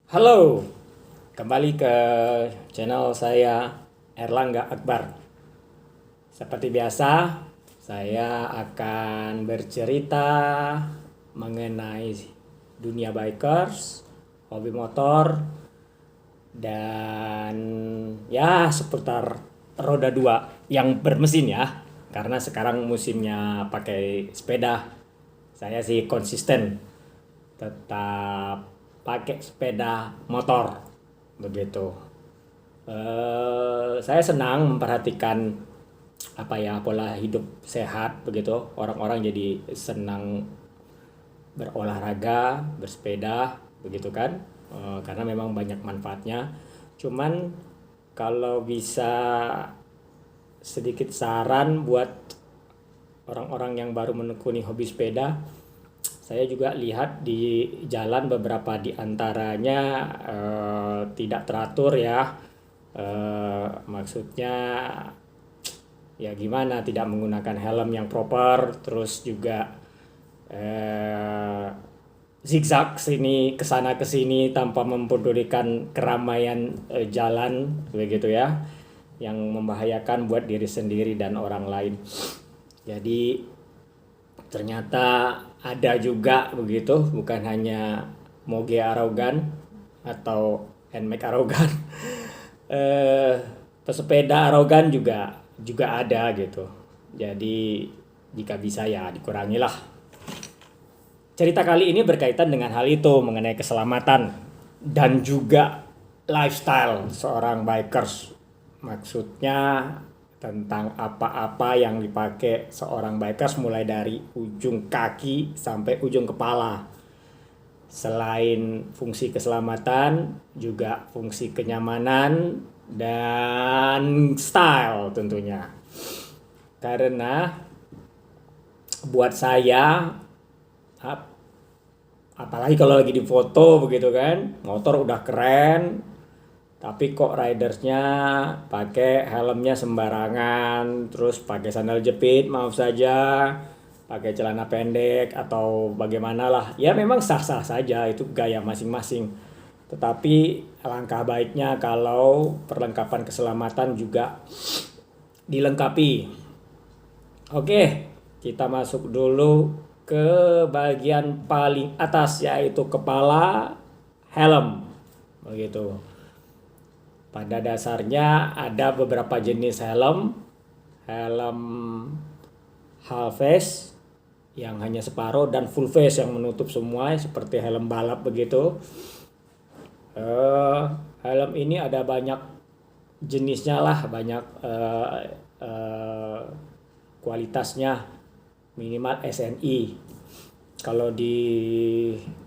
Halo, kembali ke channel saya Erlangga Akbar. Seperti biasa, saya akan bercerita mengenai dunia bikers, hobi motor, dan ya seputar roda dua yang bermesin ya. Karena sekarang musimnya pakai sepeda, saya sih konsisten tetap pakai sepeda motor begitu. Saya senang memperhatikan apa ya, pola hidup sehat begitu. Orang-orang jadi senang berolahraga, bersepeda begitu kan. Karena memang banyak manfaatnya. Cuman kalau bisa sedikit saran buat orang-orang yang baru menekuni hobi sepeda, saya juga lihat di jalan beberapa di antaranya tidak teratur ya. Maksudnya ya gimana, tidak menggunakan helm yang proper, terus juga zigzag sini kesana kesini tanpa mempedulikan keramaian jalan begitu ya, yang membahayakan buat diri sendiri dan orang lain. Jadi ternyata ada juga begitu, bukan hanya moge arogan atau nmax arogan. eh Pesepeda arogan juga juga ada gitu. Jadi jika bisa ya dikurangilah. Cerita kali ini berkaitan dengan hal itu, mengenai keselamatan dan juga lifestyle seorang bikers. Maksudnya tentang apa-apa yang dipakai seorang bikers mulai dari ujung kaki sampai ujung kepala. Selain fungsi keselamatan, juga fungsi kenyamanan dan style tentunya. Karena buat saya, apalagi kalau lagi di foto begitu kan, motor udah keren, tapi kok ridersnya pakai helmnya sembarangan, terus pakai sandal jepit, maaf saja, pakai celana pendek atau bagaimana lah. Ya memang sah-sah saja, itu gaya masing-masing. Tetapi alangkah baiknya kalau perlengkapan keselamatan juga dilengkapi. Oke, kita masuk dulu ke bagian paling atas, yaitu kepala, helm. Begitu. Pada dasarnya ada beberapa jenis helm. Helm half face yang hanya separuh dan full face yang menutup semua seperti helm balap begitu. Helm ini ada banyak jenisnya lah, banyak kualitasnya, minimal SNI. Kalau di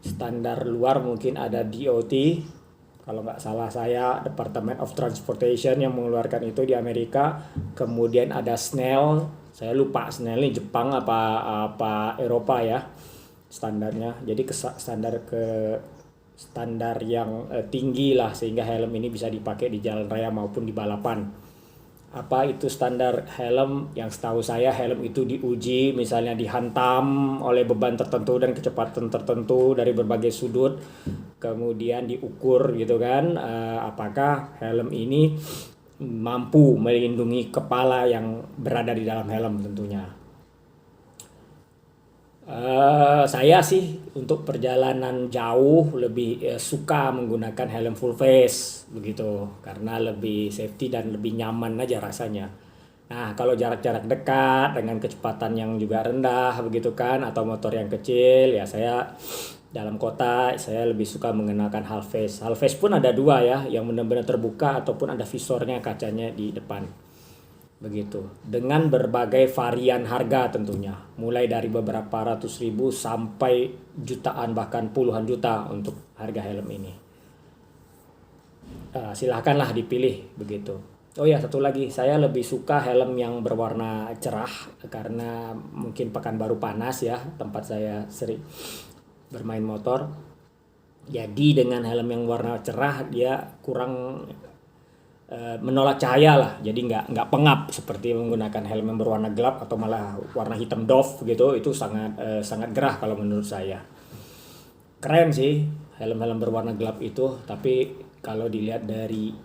standar luar mungkin ada DOT, kalau nggak salah saya Department of Transportation yang mengeluarkan itu di Amerika. Kemudian ada Snell, saya lupa Snell ini Jepang apa Eropa ya standarnya. Jadi standar yang tinggi lah, sehingga helm ini bisa dipakai di jalan raya maupun di balapan. Apa itu standar helm? Yang setahu saya helm itu diuji misalnya dihantam oleh beban tertentu dan kecepatan tertentu dari berbagai sudut, kemudian diukur gitu kan, apakah helm ini mampu melindungi kepala yang berada di dalam helm tentunya. Saya sih untuk perjalanan jauh lebih suka menggunakan helm full face begitu, karena lebih safety dan lebih nyaman aja rasanya. Nah, kalau jarak-jarak dekat dengan kecepatan yang juga rendah begitu kan, atau motor yang kecil, ya saya dalam kota saya lebih suka mengenakan half face. Half face pun ada dua ya, yang benar-benar terbuka ataupun ada visornya, kacanya di depan. Begitu, dengan berbagai varian harga tentunya, mulai dari beberapa ratus ribu sampai jutaan bahkan puluhan juta untuk harga helm ini. Silahkanlah dipilih begitu. Oh ya, satu lagi, saya lebih suka helm yang berwarna cerah karena mungkin Pekanbaru panas ya, tempat saya sering bermain motor. Jadi dengan helm yang warna cerah dia kurang menolak cahaya lah, jadi nggak pengap seperti menggunakan helm yang berwarna gelap atau malah warna hitam doff gitu. Itu sangat sangat gerah kalau menurut saya. Keren sih helm-helm berwarna gelap itu, tapi kalau dilihat dari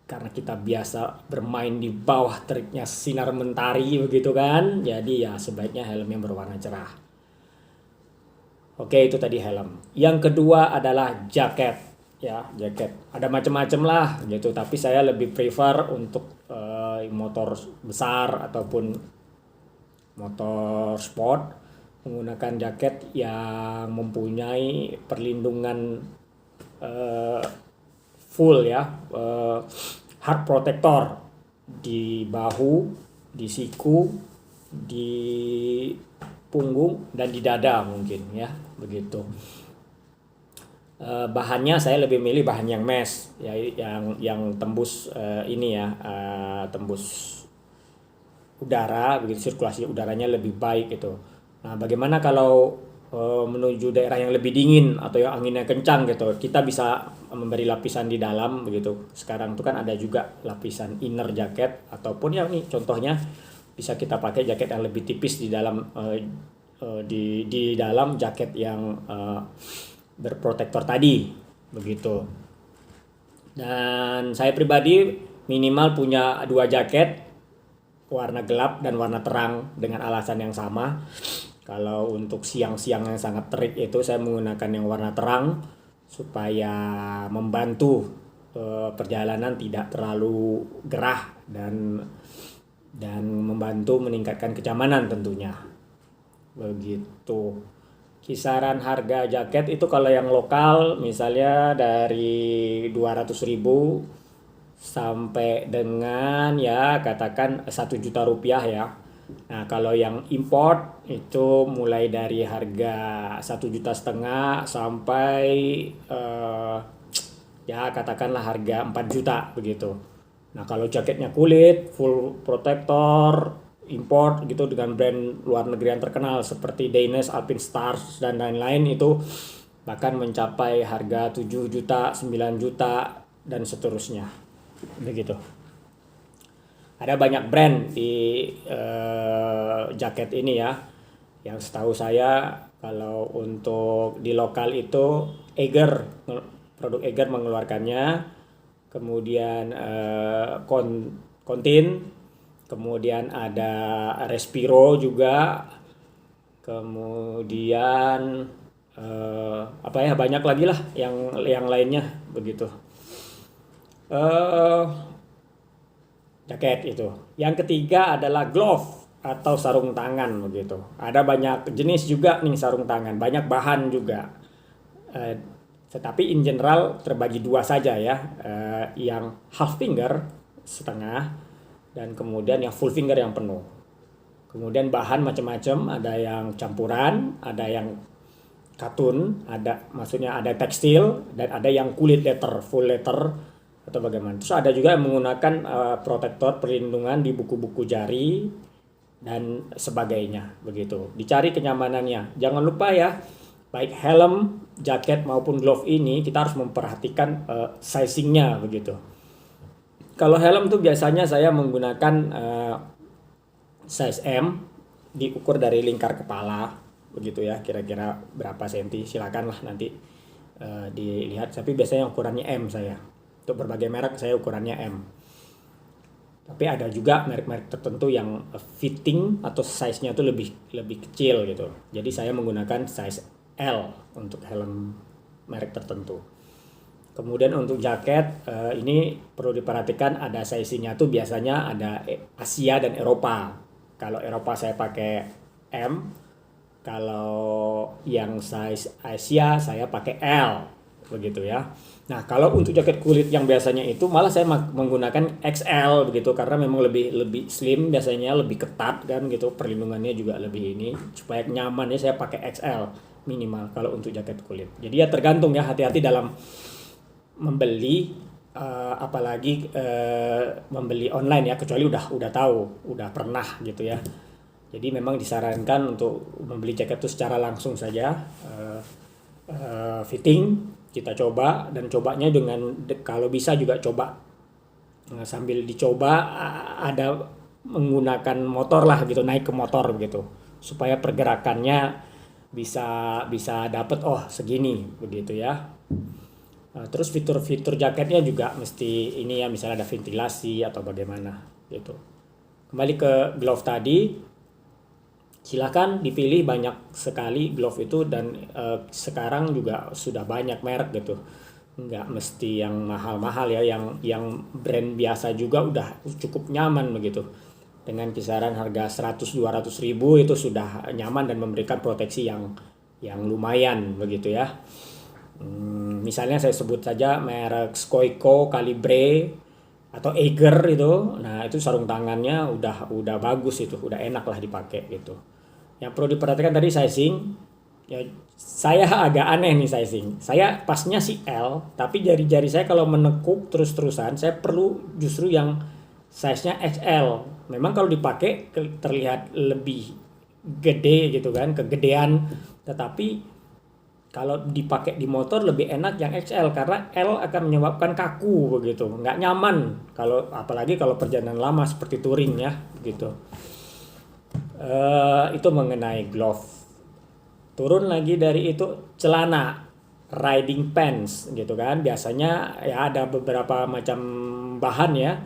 karena kita biasa bermain di bawah teriknya sinar mentari begitu kan, jadi ya sebaiknya helm yang berwarna cerah. Oke, itu tadi helm. Yang kedua adalah jaket. Ya, jaket. Ada macam-macam lah gitu, tapi saya lebih prefer untuk motor besar ataupun motor sport menggunakan jaket yang mempunyai perlindungan full ya, hard protector di bahu, di siku, di punggung dan di dada mungkin ya, begitu. Bahannya saya lebih milih bahan yang mesh ya, yang tembus ini ya, tembus udara begitu, sirkulasi udaranya lebih baik gitu. Nah, bagaimana kalau menuju daerah yang lebih dingin atau yang anginnya kencang gitu, kita bisa memberi lapisan di dalam begitu. Sekarang itu kan ada juga lapisan inner jacket, ataupun yang ini contohnya bisa kita pakai jaket yang lebih tipis di dalam di dalam jaket yang berprotektor tadi begitu. Dan saya pribadi minimal punya 2 jaket warna gelap dan warna terang dengan alasan yang sama. Kalau untuk siang-siang yang sangat terik itu saya menggunakan yang warna terang supaya membantu perjalanan tidak terlalu gerah dan membantu meningkatkan kenyamanan tentunya. Begitu. Kisaran harga jaket itu kalau yang lokal misalnya dari 200.000 sampai dengan ya katakan 1 juta rupiah ya. Nah, kalau yang import itu mulai dari harga 1,5 juta sampai ya katakanlah harga 4 juta begitu. Nah, kalau jaketnya kulit, full protector, import gitu dengan brand luar negeri yang terkenal seperti Danish, Alpine Stars dan lain-lain itu bahkan mencapai harga 7 juta, 9 juta dan seterusnya. Begitu. Ada banyak brand di jaket ini ya. Yang setahu saya kalau untuk di lokal itu Eiger, produk Eiger mengeluarkannya. Kemudian Contin, kemudian ada Respiro juga, kemudian apa ya, banyak lagi lah yang lainnya begitu. Jaket itu. Yang ketiga adalah glove atau sarung tangan begitu. Ada banyak jenis juga nih sarung tangan, banyak bahan juga. Tetapi in general terbagi 2 saja ya, yang half finger setengah dan kemudian yang full finger yang penuh. Kemudian bahan macam-macam, ada yang campuran, ada yang katun, maksudnya ada tekstil dan ada yang kulit leather, full leather atau bagaimana. Terus ada juga yang menggunakan protektor perlindungan di buku-buku jari dan sebagainya begitu. Dicari kenyamanannya. Jangan lupa ya, baik helm, jaket maupun glove ini kita harus memperhatikan sizingnya begitu. Kalau helm tuh biasanya saya menggunakan size M, diukur dari lingkar kepala begitu ya, kira-kira berapa senti silakanlah nanti dilihat. Tapi biasanya ukurannya M saya. Untuk berbagai merek saya ukurannya M. Tapi ada juga merek-merek tertentu yang fitting atau size-nya tuh lebih kecil gitu. Jadi saya menggunakan size L untuk helm merek tertentu. Kemudian untuk jaket ini perlu diperhatikan, ada sizing-nya tuh biasanya ada Asia dan Eropa. Kalau Eropa saya pakai M, kalau yang size Asia saya pakai L begitu ya. Nah, kalau untuk jaket kulit yang biasanya itu malah saya menggunakan XL begitu, karena memang lebih slim, biasanya lebih ketat kan gitu, perlindungannya juga lebih ini, supaya nyaman ya saya pakai XL minimal kalau untuk jaket kulit. Jadi ya tergantung ya, hati-hati dalam membeli apalagi membeli online ya, kecuali udah tahu, udah pernah gitu ya. Jadi memang disarankan untuk membeli jaket itu secara langsung saja, fitting kita coba, dan cobanya dengan kalau bisa juga coba sambil dicoba ada menggunakan motor lah gitu, naik ke motor begitu supaya pergerakannya bisa bisa dapat oh segini begitu ya. Terus fitur-fitur jaketnya juga mesti ini ya, misalnya ada ventilasi atau bagaimana gitu. Kembali ke glove tadi, silakan dipilih banyak sekali glove itu, dan sekarang juga sudah banyak merek gitu. Nggak mesti yang mahal-mahal ya, yang brand biasa juga udah cukup nyaman begitu. Dengan kisaran harga 100-200 ribu itu sudah nyaman dan memberikan proteksi yang lumayan begitu ya. Misalnya saya sebut saja merek Skoiko, Calibre atau Eiger itu. Nah, itu sarung tangannya udah bagus, itu udah enak lah dipakai gitu. Yang perlu diperhatikan tadi sizing. Ya, saya agak aneh nih sizing. Saya pasnya si L, tapi jari-jari saya kalau menekuk terus-terusan, saya perlu justru yang size-nya XL. Memang kalau dipakai terlihat lebih gede gitu kan, kegedean. Tetapi kalau dipakai di motor lebih enak yang XL, karena L akan menyebabkan kaku begitu, nggak nyaman kalau apalagi kalau perjalanan lama seperti touring ya gitu. Itu mengenai glove. Turun lagi dari itu, celana riding pants gitu kan, biasanya ya ada beberapa macam bahan ya,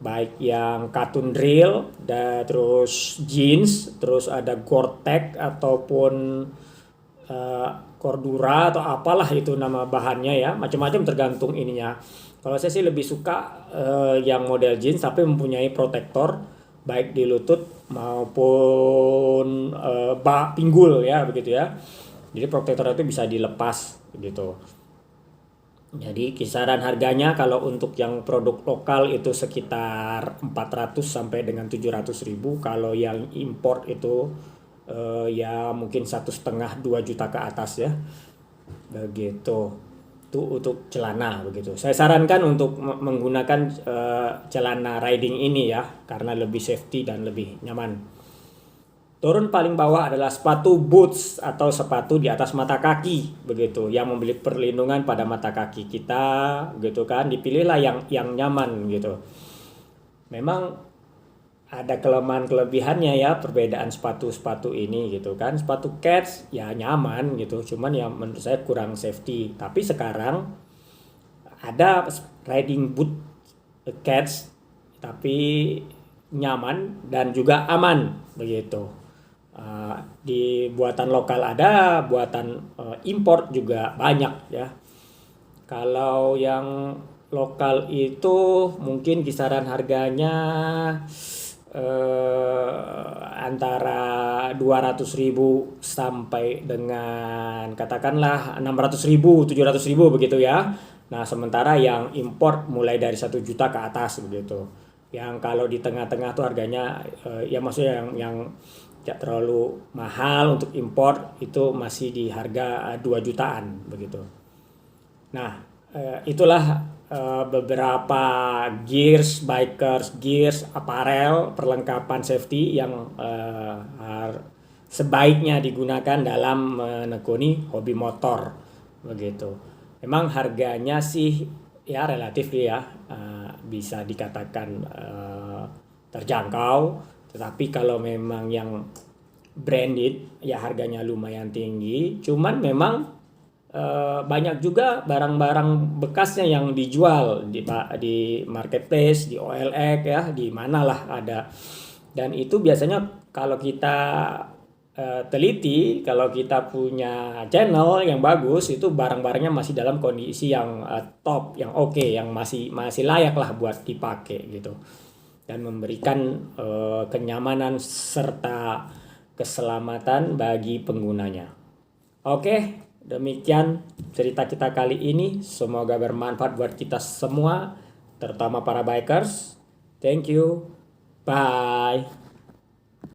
baik yang cotton drill, terus jeans, terus ada Gore-Tex ataupun Cordura atau apalah itu nama bahannya ya, macam-macam tergantung ininya. Kalau saya sih lebih suka yang model jeans tapi mempunyai protektor baik di lutut maupun pinggul ya begitu ya. Jadi protektor itu bisa dilepas gitu. Jadi kisaran harganya kalau untuk yang produk lokal itu sekitar 400 sampai dengan 700 ribu. Kalau yang import itu ya mungkin 1,5-2 juta ke atas ya begitu. Itu untuk celana begitu. Saya sarankan untuk menggunakan celana riding ini ya, karena lebih safety dan lebih nyaman. Turun paling bawah adalah sepatu boots atau sepatu di atas mata kaki begitu, yang memberi perlindungan pada mata kaki kita gitu kan. Dipilihlah yang nyaman gitu. Memang ada kelemahan-kelebihannya ya perbedaan sepatu-sepatu ini gitu kan. Sepatu cats ya nyaman gitu, cuman ya menurut saya kurang safety. Tapi sekarang ada riding boot cats tapi nyaman dan juga aman begitu. Di buatan lokal ada, buatan import juga banyak ya. Kalau yang lokal itu mungkin kisaran harganya antara 200.000 sampai dengan katakanlah 600.000, 700.000 begitu ya. Nah, sementara yang import mulai dari 1 juta ke atas begitu. Yang kalau di tengah-tengah tuh harganya ya maksudnya yang tidak terlalu mahal untuk import itu masih di harga 2 jutaan begitu. Nah, itulah beberapa gears, bikers gears, apparel, perlengkapan safety yang sebaiknya digunakan dalam menekuni hobi motor begitu. Memang harganya sih ya relatif ya bisa dikatakan terjangkau, tetapi kalau memang yang branded ya harganya lumayan tinggi. Cuman memang banyak juga barang-barang bekasnya yang dijual di marketplace, di OLX ya, di manalah ada. Dan itu biasanya kalau kita teliti, kalau kita punya channel yang bagus, itu barang-barangnya masih dalam kondisi yang top, yang oke, yang masih layak lah buat dipakai gitu. Dan memberikan kenyamanan serta keselamatan bagi penggunanya. Oke. Demikian cerita kita kali ini. Semoga bermanfaat buat kita semua, terutama para bikers. Thank you. Bye.